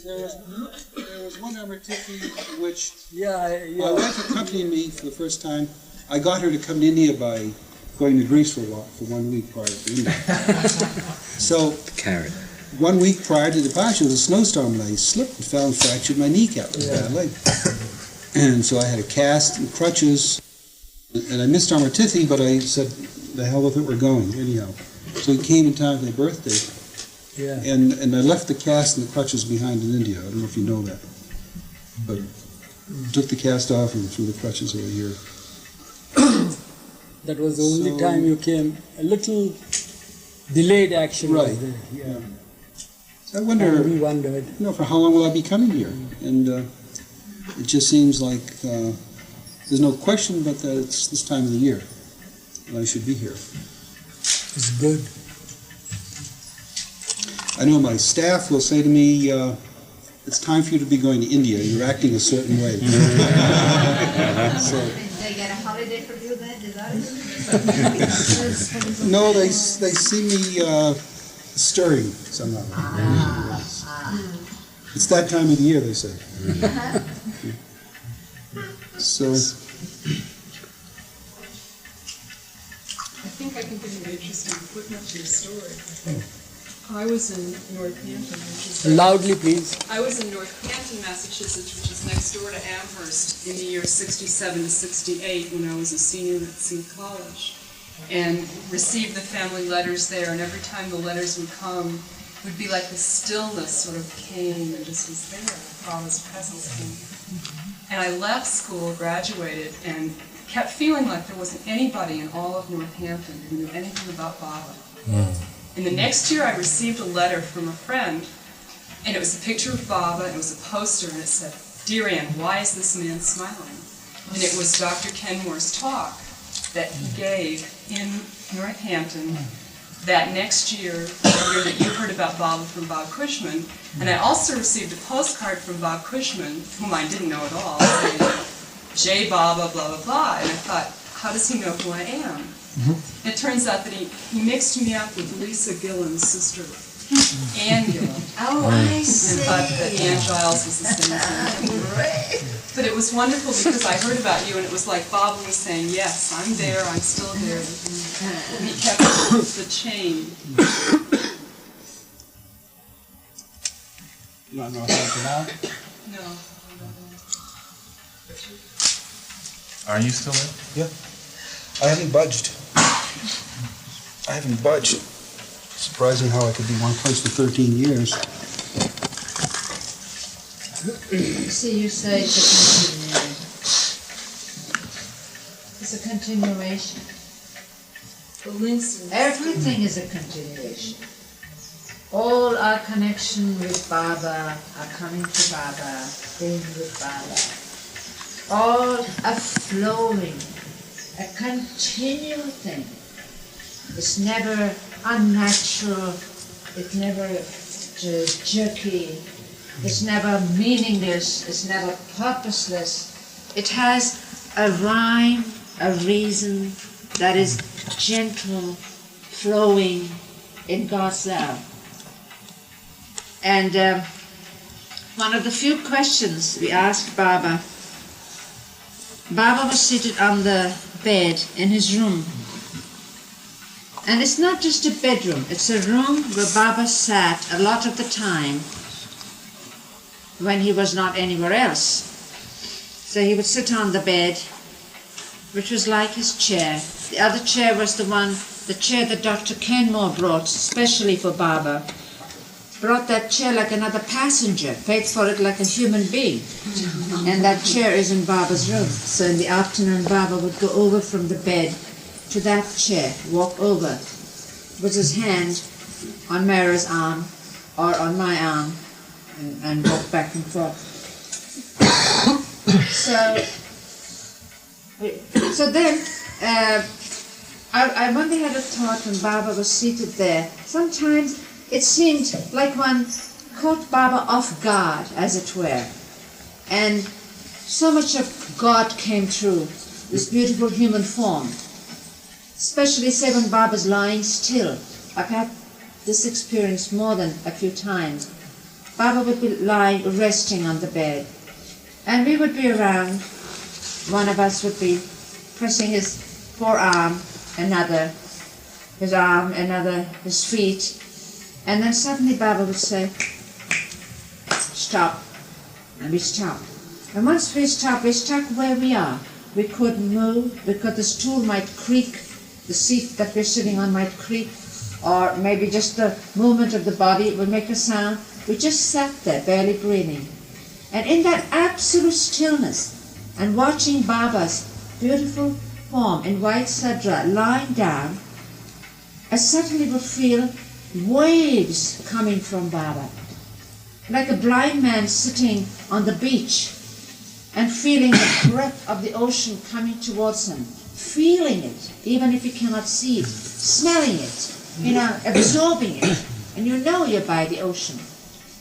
There was one Amartithi which my wife accompanied me for the first time. I got her to come to India by going to Greece for 1 week prior to India. So 1 week prior to departure, there was a snowstorm and I slipped and fell and fractured my kneecap badly. And so I had a cast and crutches, and I missed Amartithi, but I said, the hell with it, we're going anyhow. So he came in time for my birthday. Yeah. And I left the cast and the crutches behind in India. I don't know if you know that. But took the cast off and threw the crutches over here. That was the only time you came. A little delayed action was there. Yeah. So I wonder, we wondered. For how long will I be coming here? And it just seems like there's no question but that it's this time of the year. And I should be here. It's good. I know my staff will say to me, it's time for you to be going to India. You're acting a certain way. So, they get a holiday for you then? Is that it? no, they see me stirring somehow. It's that time of the year, they say. So, I think I can give you an interesting footnote to your story. I was in Northampton, which is loudly, please. I was in Northampton, Massachusetts, which is next door to Amherst, in the year '67 to '68 when I was a senior at Sea College, and received the family letters there. And every time the letters would come, it would be like the stillness sort of came and just was there. Father's presence came. And I left school, graduated, and kept feeling like there wasn't anybody in all of Northampton who knew anything about Baba. And the next year I received a letter from a friend, and it was a picture of Baba, and it was a poster, and it said, "Dear Ann, why is this man smiling?" And it was Dr. Kenmore's talk that he gave in Northampton that next year, the year that you heard about Baba from Bob Cushman. And I also received a postcard from Bob Cushman, whom I didn't know at all, saying, J. Baba, blah, blah, blah. And I thought, how does he know who I am? It turns out that he mixed me up with Lisa Gillen's sister, Ann Gillen. Oh, I see. And thought that Ann Giles was the same thing. But it was wonderful because I heard about you, and it was like Bob was saying, yes, I'm there, I'm still there. And he kept the chain. You want to know what happened now? No. Are you still there? Yeah. I haven't budged. Surprising how I could be one place for 13 years. See, you say it's a continuation. The links. Everything is a continuation. All our connection with Baba, our coming to Baba, being with Baba, all a flowing, a continual thing. It's never unnatural, it's never jerky, it's never meaningless, it's never purposeless. It has a rhyme, a reason that is gentle, flowing in God's love. And one of the few questions we asked Baba, Baba was seated on the bed in his room. And it's not just a bedroom, it's a room where Baba sat a lot of the time when he was not anywhere else. So he would sit on the bed, which was like his chair. The other chair was the chair that Dr. Kenmore brought especially for Baba. Brought that chair like another passenger, paid for it like a human being. And that chair is in Baba's room. So in the afternoon, Baba would go over from the bed to that chair, walk over with his hand on Mara's arm or on my arm and walk back and forth. So then, I one day had a thought when Baba was seated there. Sometimes it seemed like one caught Baba off guard, as it were. And so much of God came through this beautiful human form. Especially say when Baba's lying still. I've had this experience more than a few times. Baba would be lying, resting on the bed, and we would be around. One of us would be pressing his forearm, another, his arm, another, his feet, and then suddenly Baba would say, stop, and we stop. And once we stop, we're stuck where we are. We couldn't move, because the stool might creak, the seat that we're sitting on might creak, or maybe just the movement of the body would make a sound. We just sat there, barely breathing. And in that absolute stillness, and watching Baba's beautiful form in white sadra lying down, I suddenly would feel waves coming from Baba, like a blind man sitting on the beach and feeling the breath of the ocean coming towards him, feeling it, even if you cannot see it, smelling it, absorbing it, and you know you're by the ocean.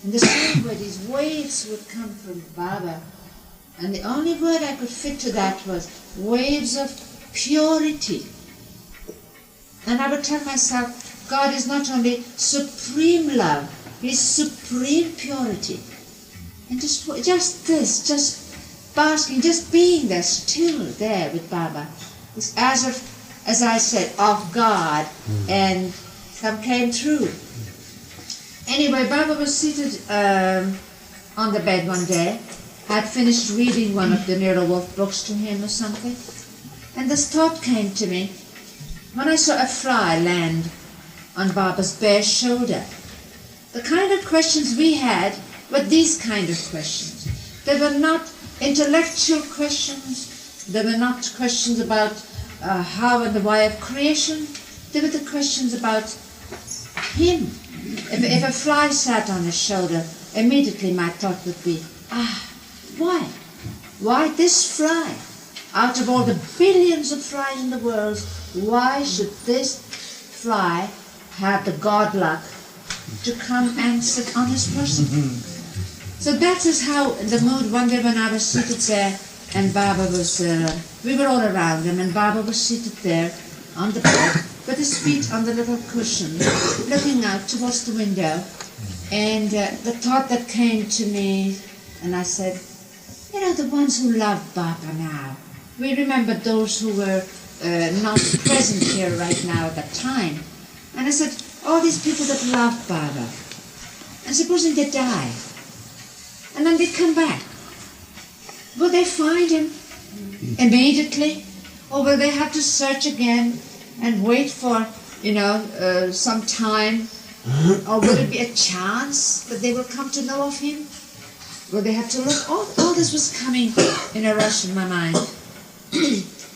And the same way these waves would come from Baba, and the only word I could fit to that was waves of purity. And I would tell myself, God is not only supreme love, He's supreme purity. And just basking, just being there, still there with Baba, is as if, as I said, of God, and some came through. Anyway, Baba was seated on the bed one day. I had finished reading one of the Nero Wolf books to him or something, and this thought came to me when I saw a fly land on Baba's bare shoulder. The kind of questions we had were these kind of questions. They were not intellectual questions. They were not questions about how and the why of creation. They were the questions about him. If a fly sat on his shoulder, immediately my thought would be, why? Why this fly? Out of all the billions of flies in the world, why should this fly have the god luck to come and sit on his person? So that is how the mood one day when I was seated there, and Baba was, we were all around him, and Baba was seated there on the bed with his feet on the little cushion, looking out towards the window. And the thought that came to me, and I said, the ones who love Baba now, we remember those who were not present here right now at that time. And I said, all these people that love Baba, and supposing they die, and then they come back, will they find him immediately? Or will they have to search again and wait for, some time? Or will it be a chance that they will come to know of him? Will they have to look? All this was coming in a rush in my mind.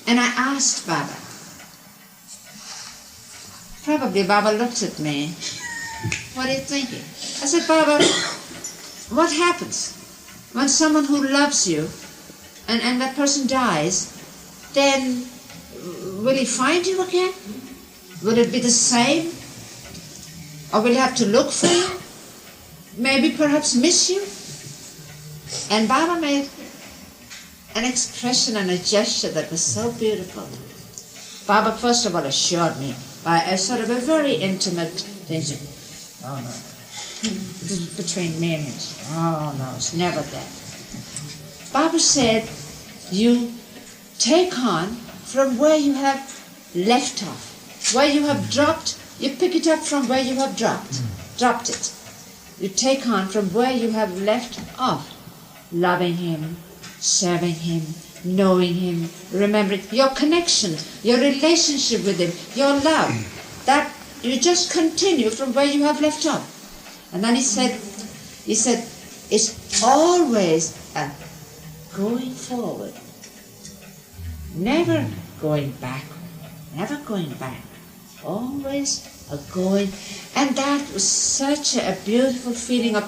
And I asked Baba. Probably Baba looked at me. What are you thinking? I said, Baba, what happens when someone who loves you and that person dies? Then will he find you again? Will it be the same? Or will he have to look for you? Maybe perhaps miss you? And Baba made an expression and a gesture that was so beautiful. Baba first of all assured me by a sort of a very intimate thing. Oh no, this is between me and him. Oh no, it's never that. Baba said, you take on from where you have left off, where you have dropped, you pick it up from where you have dropped it. You take on from where you have left off, loving him, serving him, knowing him, remembering your connection, your relationship with him, your love, that you just continue from where you have left off. And then he said, it's always a going forward, never going backward, never going back, always a going. And that was such a beautiful feeling of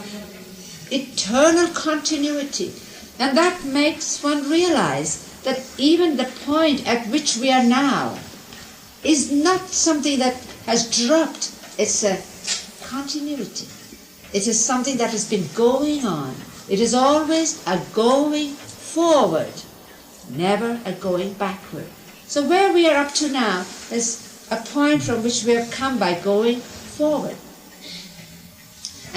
eternal continuity. And that makes one realize that even the point at which we are now is not something that has dropped. It's a continuity. It is something that has been going on. It is always a going forward, never a going backward. So where we are up to now is a point from which we have come by going forward.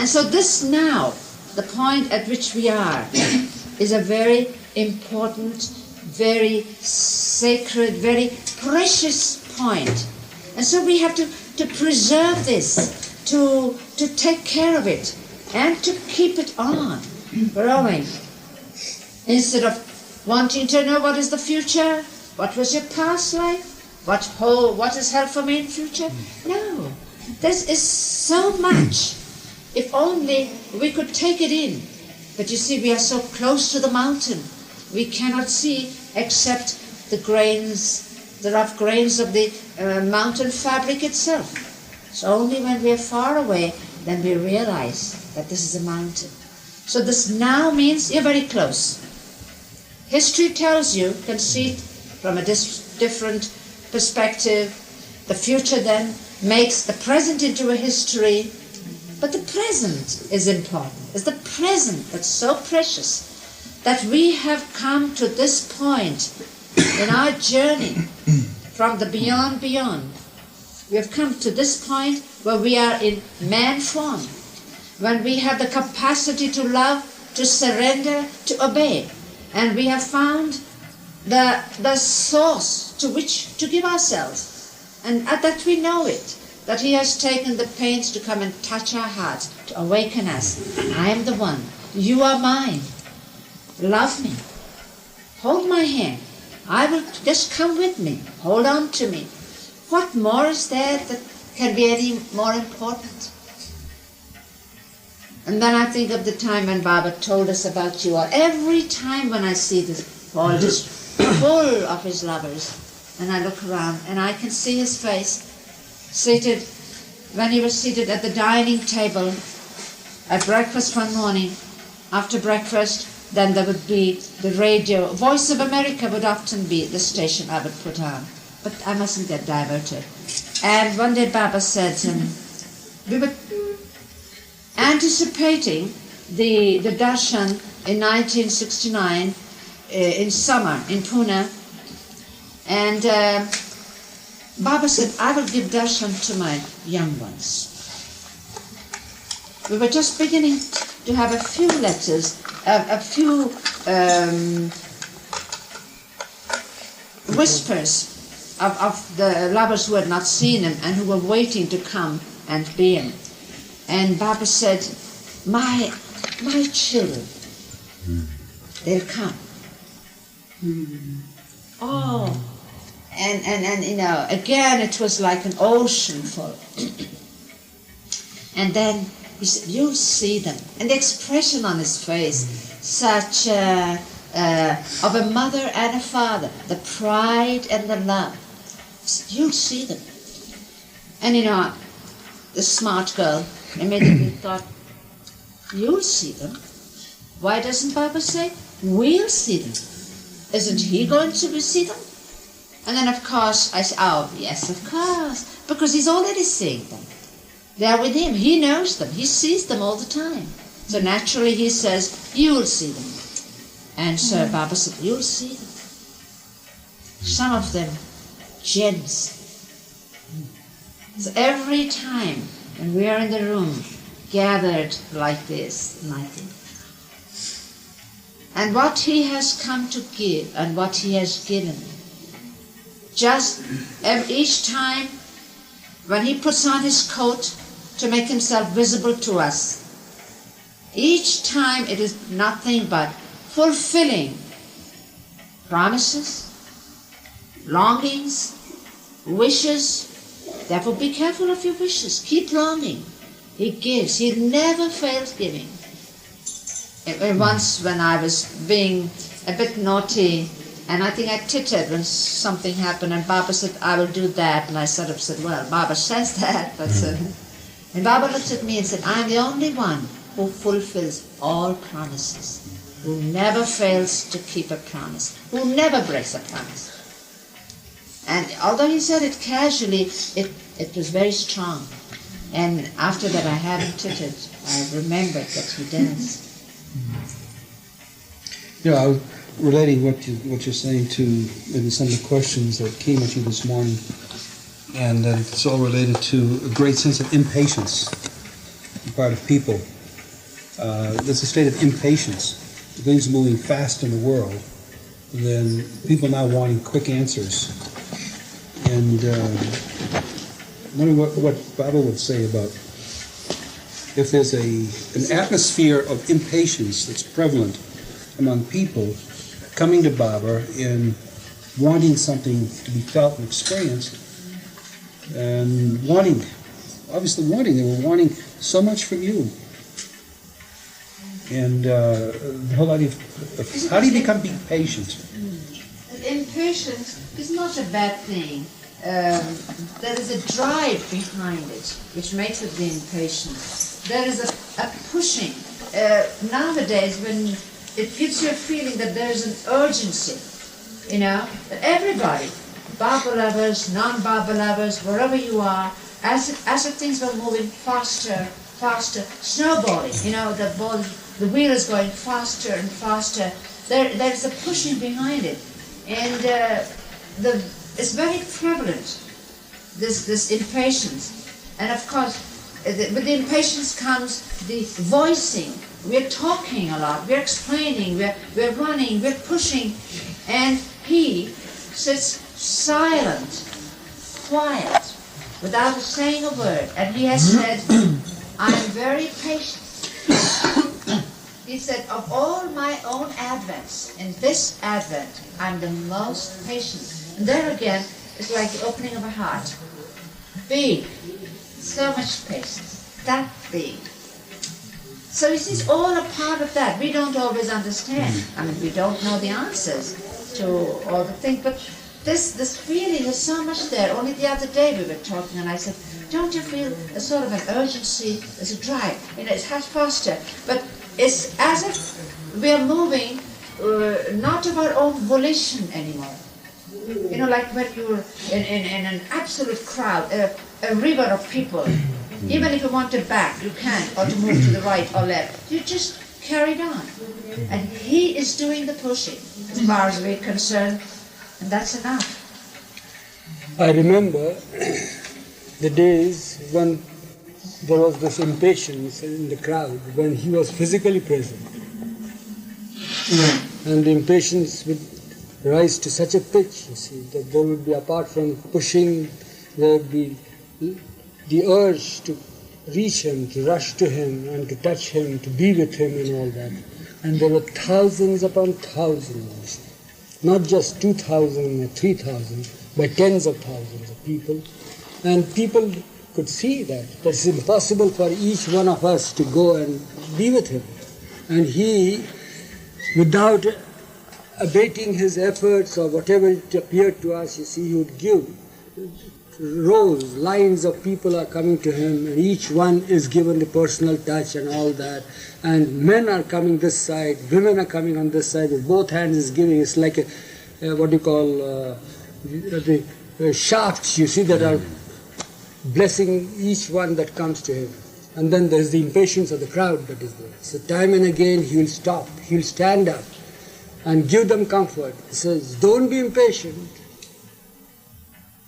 And so this now, the point at which we are, is a very important, very sacred, very precious point. And so we have to preserve this, to take care of it, and to keep it on growing. Instead of wanting to know what is the future, what was your past life, what is held for me in future? No. This is so much. If only we could take it in. But you see, we are so close to the mountain. We cannot see except the grains, the rough grains of the mountain fabric itself. So only when we are far away, then we realize that this is a mountain. So this now means you're very close. History tells you, can see it from a different perspective. The future then makes the present into a history. But the present is important. It's the present that's so precious that we have come to this point in our journey from the beyond. We have come to this point where we are in man form, when we have the capacity to love, to surrender, to obey. And we have found the source to which to give ourselves. And that we know it, that He has taken the pains to come and touch our hearts, to awaken us. I am the one. You are mine. Love me. Hold my hand. I will just come with me. Hold on to me. What more is there that can be any more important? And then I think of the time when Baba told us about you all. Every time when I see this Paul just full of his lovers, and I look around and I can see his face seated, when he was seated at the dining table at breakfast one morning. After breakfast, then there would be the radio. Voice of America would often be the station I would put on. But I mustn't get diverted. And one day Baba said, we were anticipating the darshan in 1969 in summer in Pune. And Baba said, I will give darshan to my young ones. We were just beginning to have a few letters, a few whispers of the lovers who had not seen him and who were waiting to come and be him. And Baba said, my children, they'll come. Oh, and you know, again it was like an ocean full. And then he said, you'll see them. And the expression on his face, such of a mother and a father, the pride and the love. He said, you'll see them. And you know, the smart girl immediately thought, you'll see them. Why doesn't Baba say, we'll see them? Isn't he going to see them? And then of course I said, oh yes, of course, because he's already seeing them. They're with him. He knows them. He sees them all the time. So naturally he says, you'll see them. And so Baba said, you'll see them. Some of them, gems. So every time when we are in the room, gathered like this, and what he has come to give and what he has given, just each time when he puts on his coat to make himself visible to us, each time it is nothing but fulfilling promises, longings, wishes. Therefore be careful of your wishes. Keep longing. He gives. He never fails giving. Once when I was being a bit naughty, and I think I tittered when something happened, and Baba said, I will do that. And I sort of said, well, Baba says that. But and Baba looked at me and said, I'm the only one who fulfills all promises, who never fails to keep a promise, who never breaks a promise. And although he said it casually, it was very strong. And after that I haven't tittered. I remembered that he does. Yeah, I was relating what you're saying to maybe some of the questions that came at you this morning, and it's all related to a great sense of impatience. on the part of people. There's a state of impatience. Things moving fast in the world, then people now wanting quick answers. And wondering what Baba would say about if there's an atmosphere of impatience that's prevalent among people coming to Baba and wanting something to be felt and experienced, and they were wanting so much from you. And the whole idea of how do you become patient? Impatience is not a bad thing. There is a drive behind it, which makes it the impatience. There is a pushing. Nowadays, when it gives you a feeling that there is an urgency, that everybody, Baba lovers, non-Baba lovers, wherever you are, as if things were moving faster, snowballing, the wheel is going faster and faster. There's a pushing behind it. And it's very prevalent, this impatience. And of course, with the impatience comes the voicing. We're talking a lot, we're explaining, we're running, we're pushing. And he sits silent, quiet, without saying a word. And he has said, I'm very patient. He said, of all my own advents, in this advent, I'm the most patient. And there again, it's like the opening of a heart. Big, so much patience, that big. So you see, it's all a part of that. We don't always understand. I mean, we don't know the answers to all the things, but this feeling is so much there. Only the other day we were talking, and I said, don't you feel a sort of an urgency, there's a drive, it's much faster, but it's as if we are moving not of our own volition anymore. Like when you're in an absolute crowd, a river of people, even if you want to back, you can't, or to move to the right or left, you just carried on. And he is doing the pushing, as far as we're concerned, and that's enough. I remember the days when there was this impatience in the crowd, when he was physically present. And the impatience would rise to such a pitch, that there would be, apart from pushing, there would be the urge to reach him, to rush to him, and to touch him, to be with him and all that. And there were thousands upon thousands, not just 2,000 or 3,000, but tens of thousands of people. And people could see that it's impossible for each one of us to go and be with him. And he, without abating his efforts or whatever it appeared to us, he would give rows, lines of people are coming to him, and each one is given the personal touch and all that. And men are coming this side, women are coming on this side, with both hands is giving. It's like the shafts, that are blessing each one that comes to him. And then there's the impatience of the crowd that is there. So time and again he will stop, he will stand up and give them comfort. He says, don't be impatient.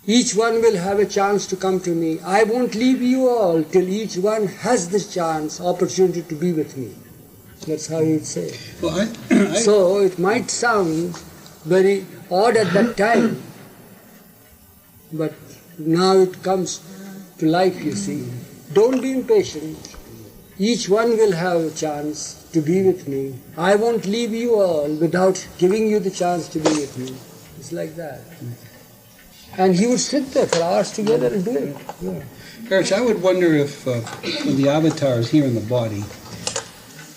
Each one will have a chance to come to me. I won't leave you all till each one has this chance, opportunity to be with me. That's how he would say it. Well, So it might sound very odd at that time, but now it comes to life, Don't be impatient. Each one will have a chance to be with me. I won't leave you all without giving you the chance to be with me. It's like that. And he would sit there for hours together and do it. Yeah. Eruch, I would wonder if when the avatar is here in the body,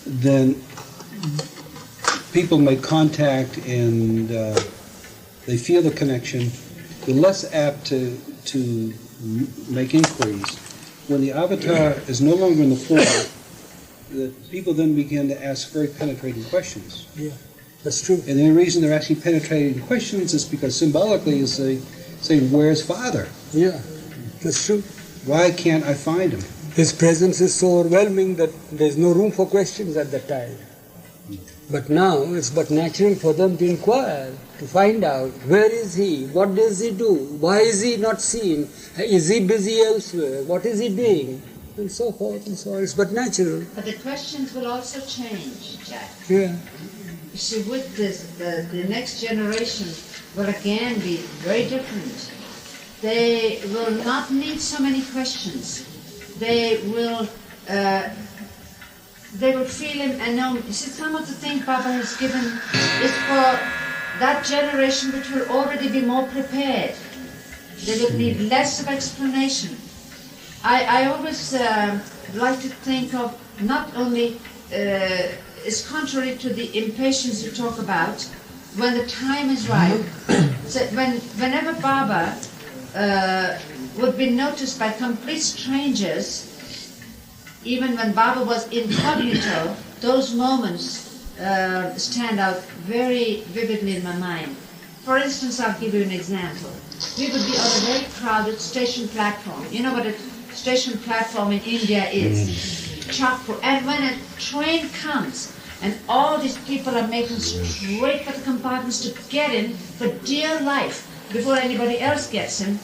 then people make contact and they feel the connection. They're less apt to make inquiries. When the avatar is no longer in the form, the people then begin to ask very penetrating questions. Yeah, that's true. And the only reason they're asking penetrating questions is because symbolically is saying, where's Father? Yeah, that's true. Why can't I find him? His presence is so overwhelming that there's no room for questions at that time. But now it's but natural for them to inquire, to find out where is he, what does he do, why is he not seen, is he busy elsewhere, what is he doing? and so forth and so on. It's but natural. But the questions will also change, Jack. Yeah. You see, with this, the next generation will again be very different. They will not need so many questions. They will feel him and know. You see, some of the things Baba has given is for that generation which will already be more prepared. They will need less of explanation. I always like to think of not only, it's contrary to the impatience you talk about, when the time is right. So whenever Baba would be noticed by complete strangers, even when Baba was incognito, those moments stand out very vividly in my mind. For instance, I'll give you an example. We would be on a very crowded station platform. You know what a station platform in India is? Chock-full. And when a train comes, and all these people are making straight for the compartments to get in for dear life before anybody else gets in,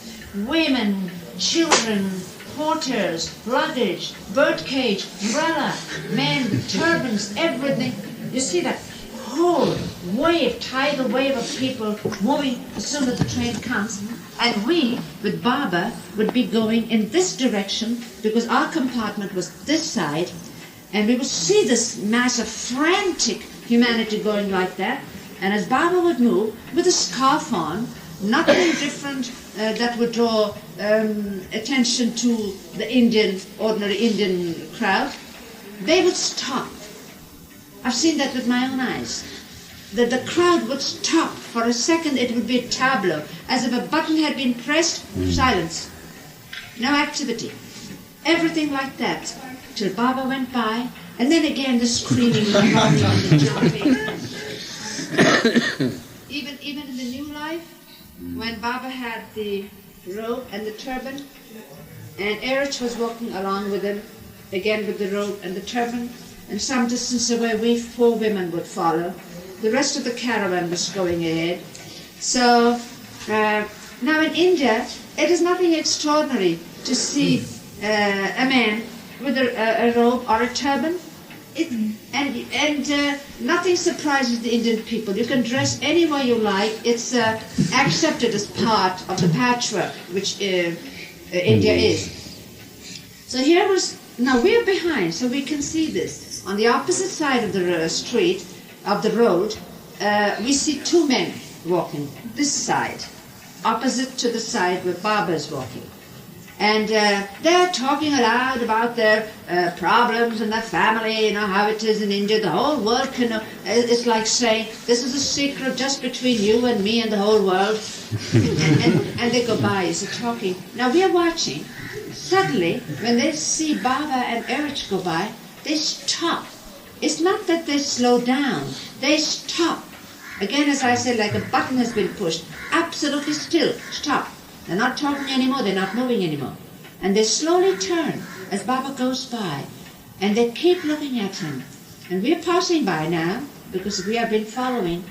women, children, porters, luggage, birdcage, umbrella, men with turbans, everything. You see that whole wave, tidal wave of people moving as soon as the train comes. And we, with Baba, would be going in this direction because our compartment was this side, and we would see this mass of frantic humanity going like that. And as Baba would move with a scarf on, nothing different that would draw attention to the ordinary Indian crowd, they would stop. I've seen that with my own eyes. That the crowd would stop for a second. It would be a tableau, as if a button had been pressed, silence, no activity, everything like that, till Baba went by, and then again the screaming, the running, and the jumping. Even in the new life, when Baba had the robe and the turban, and Eruch was walking along with him, again with the robe and the turban, and some distance away we 4 women would follow. The rest of the caravan was going ahead. So now in India, it is nothing extraordinary to see a man with a robe or a turban. Nothing surprises the Indian people. You can dress any way you like. It's accepted as part of the patchwork which India is. So now we're behind, so we can see this. On the opposite side of the street, of the road, we see 2 men walking this side, opposite to the side where Baba is walking. And they're talking aloud about their problems and their family, you know, how it is in India. The whole world can know. It's like saying, this is a secret just between you and me and the whole world. and they go by, so talking. Now we are watching. Suddenly, when they see Baba and Eruch go by, they stop. It's not that they slow down. They stop. Again, as I said, like a button has been pushed. Absolutely still. Stop. They're not talking anymore. They're not moving anymore. And they slowly turn as Baba goes by. And they keep looking at him. And we're passing by now because we have been following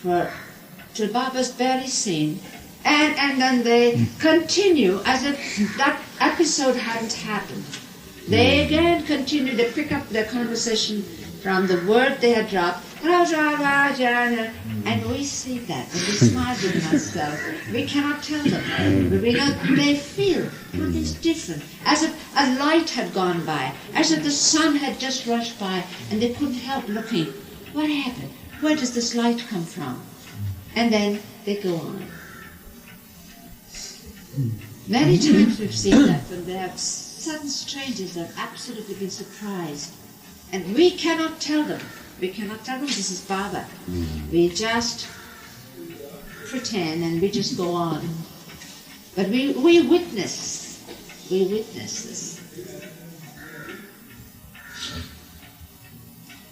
till Baba's barely seen. And then they continue as if that episode hadn't happened. They again continue to pick up their conversation from the word they had dropped, and we see that, and we smile with ourselves. We cannot tell them, but we know they feel nothing's different, as if a light had gone by, as if the sun had just rushed by, and they couldn't help looking. What happened? Where does this light come from? And then they go on. Many times we've seen that when they have sudden strangers that have absolutely been surprised. And we cannot tell them. We cannot tell them this is Baba. We just pretend and we just go on. But we witness. We witness this.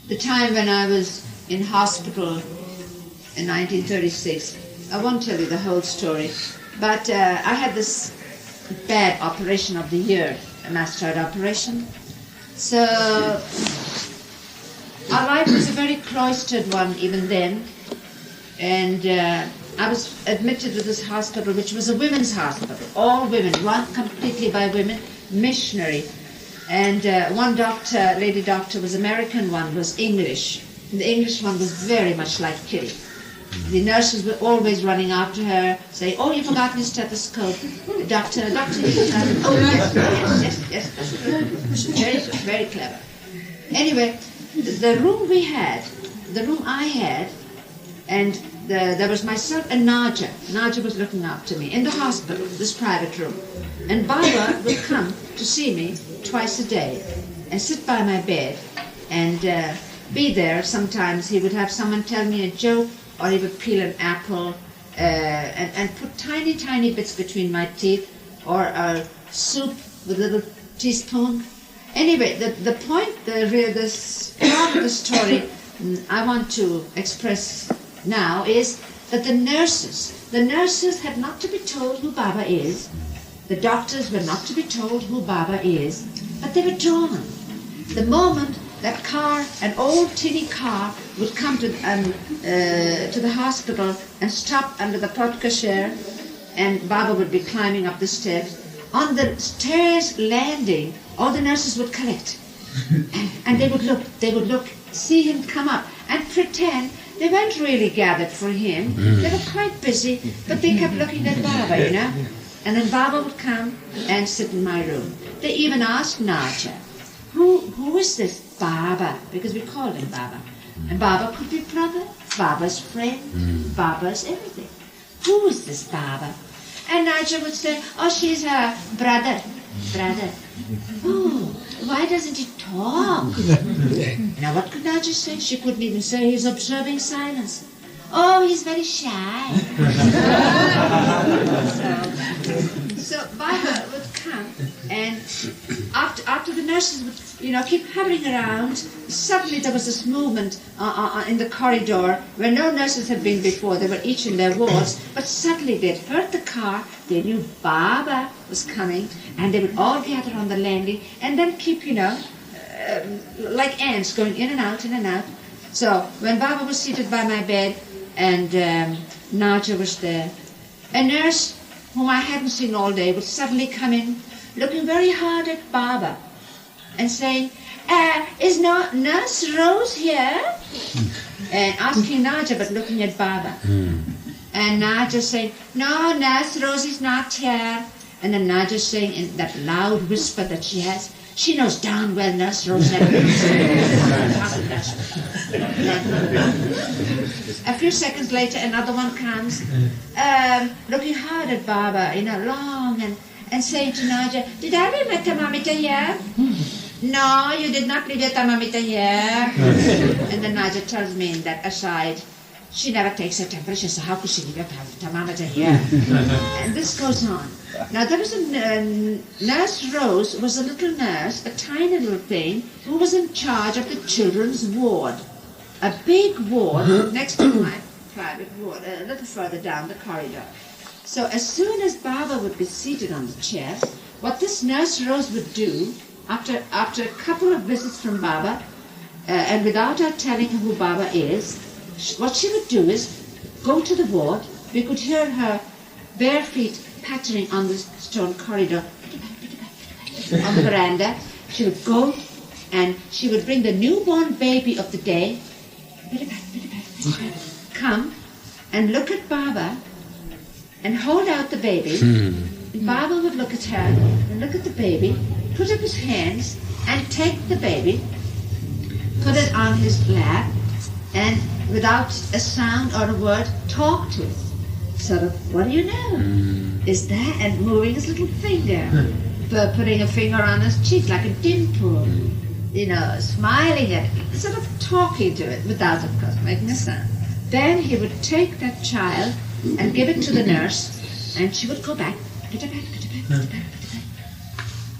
The time when I was in hospital in 1936, I won't tell you the whole story, but I had this bad operation of the ear, a mastoid operation. So our life was a very cloistered one even then, and I was admitted to this hospital, which was a women's hospital, all women, run completely by women, missionary. And one doctor, lady doctor, was American, one was English. And the English one was very much like Kitty. The nurses were always running after her, saying, "Oh, you've forgotten your stethoscope. Doctor, you forgot it." Oh, yes. Very, very clever. Anyway, the room I had, and there was myself and Naja. Naja was looking after me in the hospital, this private room. And Baba would come to see me twice a day and sit by my bed and be there. Sometimes he would have someone tell me a joke, or he would peel an apple and put tiny, tiny bits between my teeth, or a soup with a little teaspoon. Anyway, the point, the part of the story I want to express now is that the nurses had not to be told who Baba is. The doctors were not to be told who Baba is, but they were drawn. The moment that car, an old tinny car, would come to the hospital and stop under the porte cochere, and Baba would be climbing up the steps. On the stairs landing, all the nurses would collect, and they would look, see him come up, and pretend they weren't really gathered for him. They were quite busy, but they kept looking at Baba, you know. And then Baba would come and sit in my room. They even asked Naja, who is this Baba? Because we called him Baba. And Baba could be brother, Baba's friend, Baba's everything. Who is this Baba? And Naja would say, "Oh, she's her brother. Oh, why doesn't he talk?" Now what could Naja say? She couldn't even say he's observing silence. "Oh, he's very shy." So Baba would come, and after the nurses would, keep hovering around, suddenly there was this movement in the corridor where no nurses had been before. They were each in their wards, but suddenly they'd heard the car, they knew Baba was coming, and they would all gather on the landing, and then keep, like ants going in and out, in and out. So when Baba was seated by my bed, and Naja was there, a nurse whom I hadn't seen all day would suddenly come in, looking very hard at Baba, and saying, "Is Nurse Rose here?" And asking Naja, but looking at Baba. And Naja saying, "No, Nurse Rose is not here." And then Naja saying in that loud whisper that she has, "She knows darn well Nurse Rose never comes here." A few seconds later, another one comes, looking hard at Baba, long, and saying to Naja, "Did I leave my thermometer here?" "No, you did not leave your thermometer here." And then Naja tells me in that aside, "She never takes her temperature, so how could she leave her thermometer here?" And this goes on. Now there was Nurse Rose was a little nurse, a tiny little thing, who was in charge of the children's ward. A big ward next to my private ward, a little further down the corridor. So as soon as Baba would be seated on the chair, what this Nurse Rose would do, after a couple of visits from Baba, and without her telling who Baba is, what she would do is go to the ward. We could hear her bare feet pattering on the stone corridor, on the veranda. She would go and she would bring the newborn baby of the day, come and look at Baba and hold out the baby. And Baba would look at her and look at the baby, put up his hands and take the baby, put it on his lap, and without a sound or a word, talk to it. Sort of, "What do you know?" Is that, and moving his little finger, putting a finger on his cheek like a dimple, smiling at it, sort of talking to it without, of course, making a sound. Then he would take that child and give it to the nurse, and she would go back, put it back, put it back, put it back, put it back.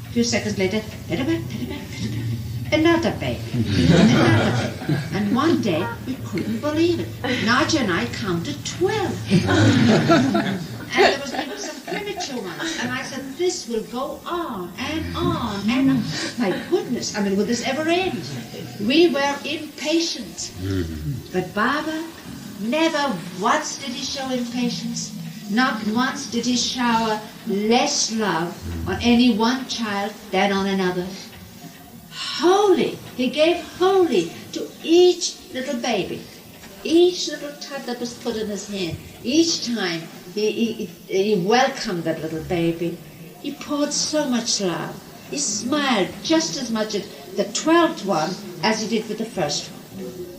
A few seconds later, put it back, put it back, put it back. Another baby, another baby. And one day, we couldn't believe it. Naja and I counted 12. And there was even some premature ones. And I said, "This will go on and on and on." My goodness, will this ever end? We were impatient. But Baba, never once did he show impatience. Not once did he shower less love on any one child than on another. holy. He gave holy to each little baby. Each little tut that was put in his hand. Each time he welcomed that little baby. He poured so much love. He smiled just as much at the 12th one as he did with the first one.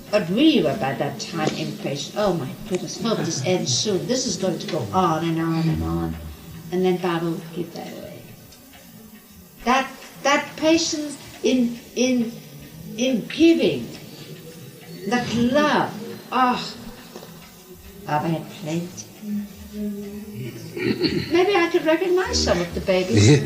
But we were by that time impatient. Oh my goodness, hope this ends soon. This is going to go on and on and on. And then Baba would give that away. That patience in giving, that love. Oh, Baba had plenty. Maybe I could recognize some of the babies.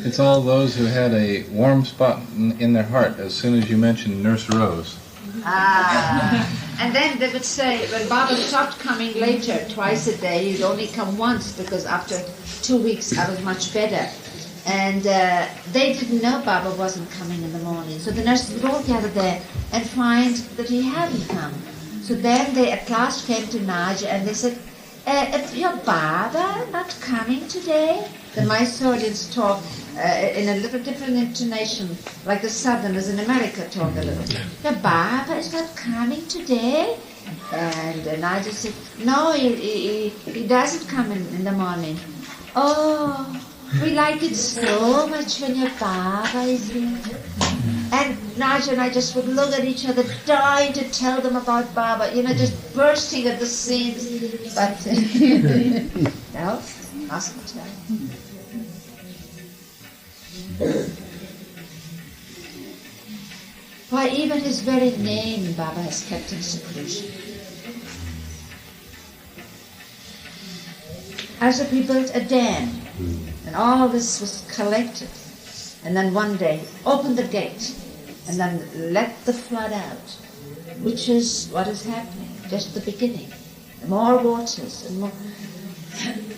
It's all those who had a warm spot in their heart as soon as you mentioned Nurse Rose. And then they would say, when Baba stopped coming later, twice a day, he'd only come once because after 2 weeks I was much better. And they didn't know Baba wasn't coming in the morning. So the nurses would all gather there and find that he hadn't come. So then they at last came to Naja and they said, your Baba not coming today? The Mysoreans talk in a little different intonation, like the Southerners in America talk a little. Your Baba is not coming today? And Naja said, no, he doesn't come in the morning. Oh, we like it so much when your Baba is here. And Naja and I just would look at each other, dying to tell them about Baba, just bursting at the seams. But, no, mustn't tell. Why, even his very name Baba has kept in seclusion. As we built a dam, and all this was collected, and then one day opened the gate, and then let the flood out, which is what is happening, just the beginning. More waters and more.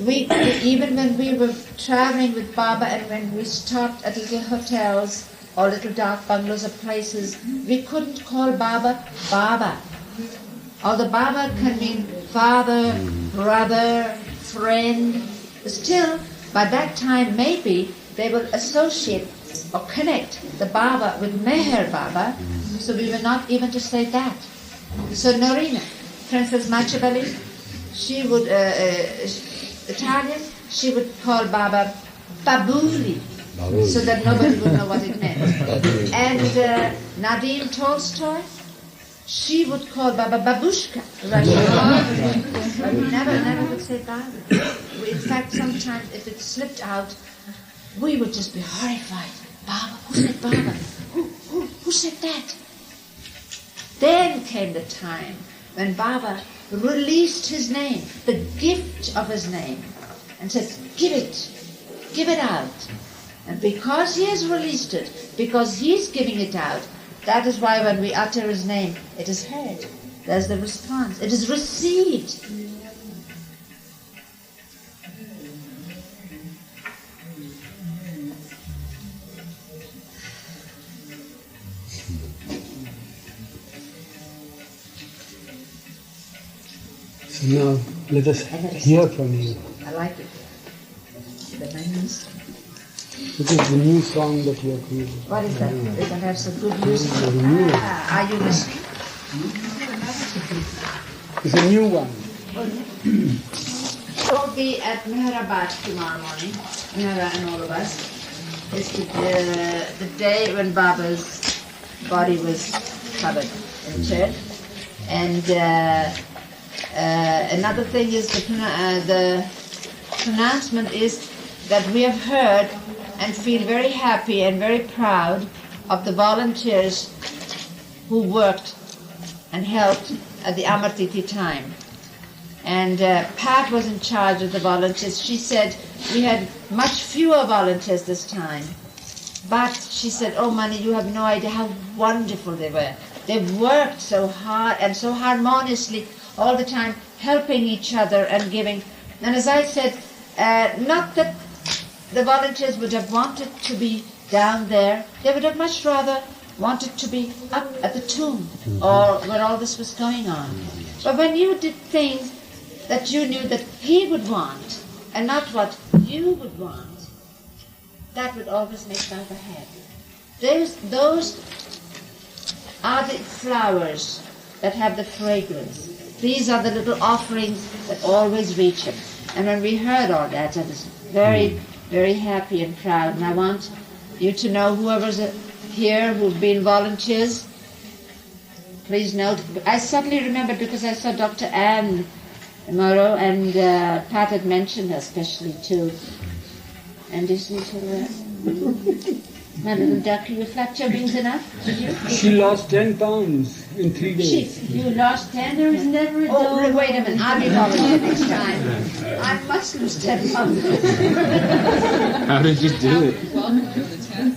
Even when we were traveling with Baba and when we stopped at little hotels or little dark bungalows or places, we couldn't call Baba, Baba. Although Baba can mean father, brother, friend, still, by that time maybe they will associate or connect the Baba with Meher Baba, so we were not even to say that. So Norina, Princess Machabali, she would, Italian, she would call Baba Babuli, so that nobody would know what it meant. And Nadine Tolstoy, she would call Baba Babushka, Russian. But we never would say Baba. In fact, sometimes if it slipped out, we would just be horrified. Baba, who said Baba? Who said that? Then came the time when Baba released his name, the gift of his name, and said, give it out. And because he has released it, because he's giving it out, that is why when we utter his name, it is heard. There's the response. It is received. So now let us hear from you. I like it. The names. This is the new song that you have created. What is that? It has some good music. Are you listening? It's a new one. We'll be at Meherabad tomorrow morning, Mehera and all of us. It's the day when Baba's body was covered in church. And another thing is the pronouncement is that we have heard and feel very happy and very proud of the volunteers who worked and helped at the Amartiti time. And Pat was in charge of the volunteers. She said we had much fewer volunteers this time. But she said, oh, Mani, you have no idea how wonderful they were. They worked so hard and so harmoniously all the time, helping each other and giving. And as I said, not that the volunteers would have wanted to be down there. They would have much rather wanted to be up at the tomb or where all this was going on. But when you did things that you knew that he would want and not what you would want, that would always make Baba happy. Those are the flowers that have the fragrance. These are the little offerings that always reach him. And when we heard all that, I was very, very happy and proud. And I want you to know, whoever's here who've been volunteers, please note. I suddenly remembered because I saw Dr. Ann tomorrow, and Pat had mentioned her especially too. And isn't my little ducky, you flapped your wings enough? Did you? She lost 10 pounds in 3 days. You lost 10? There is never a wait a minute, I'll be volunteer next time. I must lose 10 pounds. How did you do it? Welcome to the 10th.